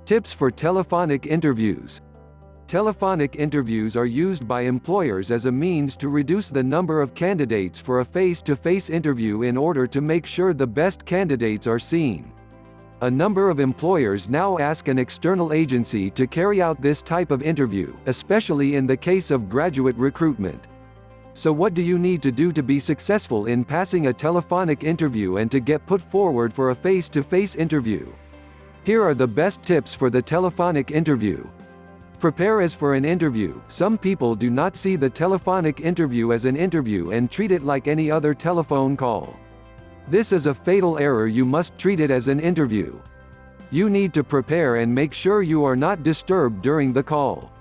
Tips for telephonic interviews. Telephonic interviews are used by employers as a means to reduce the number of candidates for a face-to-face interview in order to make sure the best candidates are seen. A number of employers now ask an external agency to carry out this type of interview, especially in the case of graduate recruitment. So what do you need to do to be successful in passing a telephonic interview and to get put forward for a face-to-face interview? Here are the best tips for the telephonic interview. Prepare as for an interview. Some people do not see the telephonic interview as an interview and treat it like any other telephone call. This is a fatal error. You must treat it as an interview. You need to prepare and make sure you are not disturbed during the call.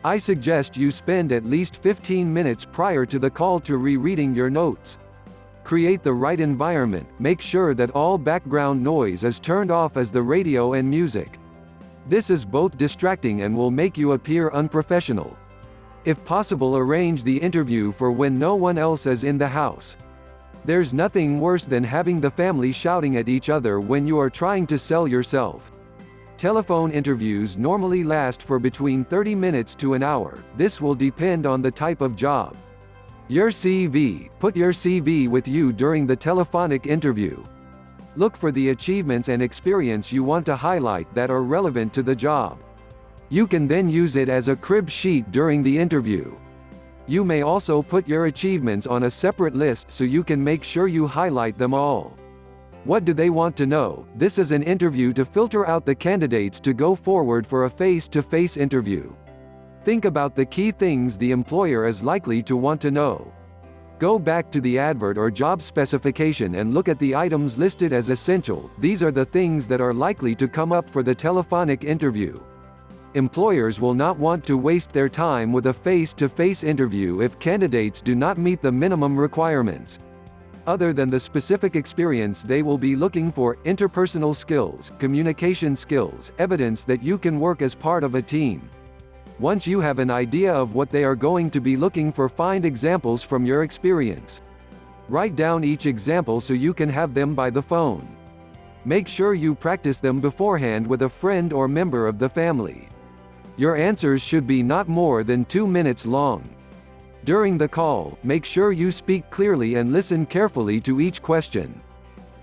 I suggest you spend at least 15 minutes prior to the call to rereading your notes. Create the right environment. Make sure that all background noise is turned off as the radio and music. This is both distracting and will make you appear unprofessional. If possible, arrange the interview for when no one else is in the house. There's nothing worse than having the family shouting at each other when you are trying to sell yourself. Telephone interviews normally last for between 30 minutes to an hour. This will depend on the type of job. Your CV. Put your CV with you during the telephonic interview. Look for the achievements and experience you want to highlight that are relevant to the job. You can then use it as a crib sheet during the interview. You may also put your achievements on a separate list so you can make sure you highlight them all. What do they want to know? This is an interview to filter out the candidates to go forward for a face-to-face interview. Think about the key things the employer is likely to want to know. Go back to the advert or job specification and look at the items listed as essential. These are the things that are likely to come up for the telephonic interview. Employers will not want to waste their time with a face-to-face interview if candidates do not meet the minimum requirements. Other than the specific experience they will be looking for, interpersonal skills, communication skills, evidence that you can work as part of a team. Once you have an idea of what they are going to be looking for, find examples from your experience. Write down each example so you can have them by the phone. Make sure you practice them beforehand with a friend or member of the family. Your answers should be not more than 2 minutes long. During the call, make sure you speak clearly and listen carefully to each question.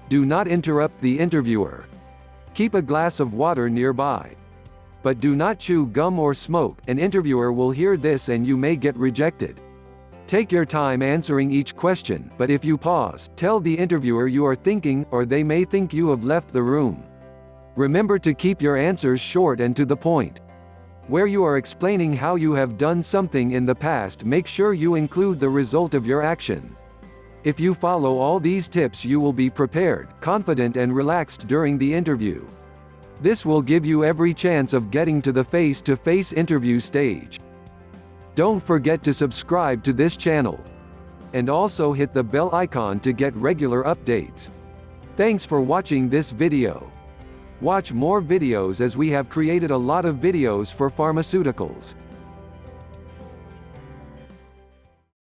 Do not interrupt the interviewer. Keep a glass of water nearby. But do not chew gum or smoke. An interviewer will hear this and you may get rejected. Take your time answering each question, but if you pause, tell the interviewer you are thinking, or they may think you have left the room. Remember to keep your answers short and to the point. Where you are explaining how you have done something in the past, make sure you include the result of your action. If you follow all these tips, you will be prepared, confident and relaxed during the interview. This will give you every chance of getting to the face-to-face interview stage. Don't forget to subscribe to this channel. And also hit the bell icon to get regular updates. Thanks for watching this video. Watch more videos as we have created a lot of videos for pharmaceuticals.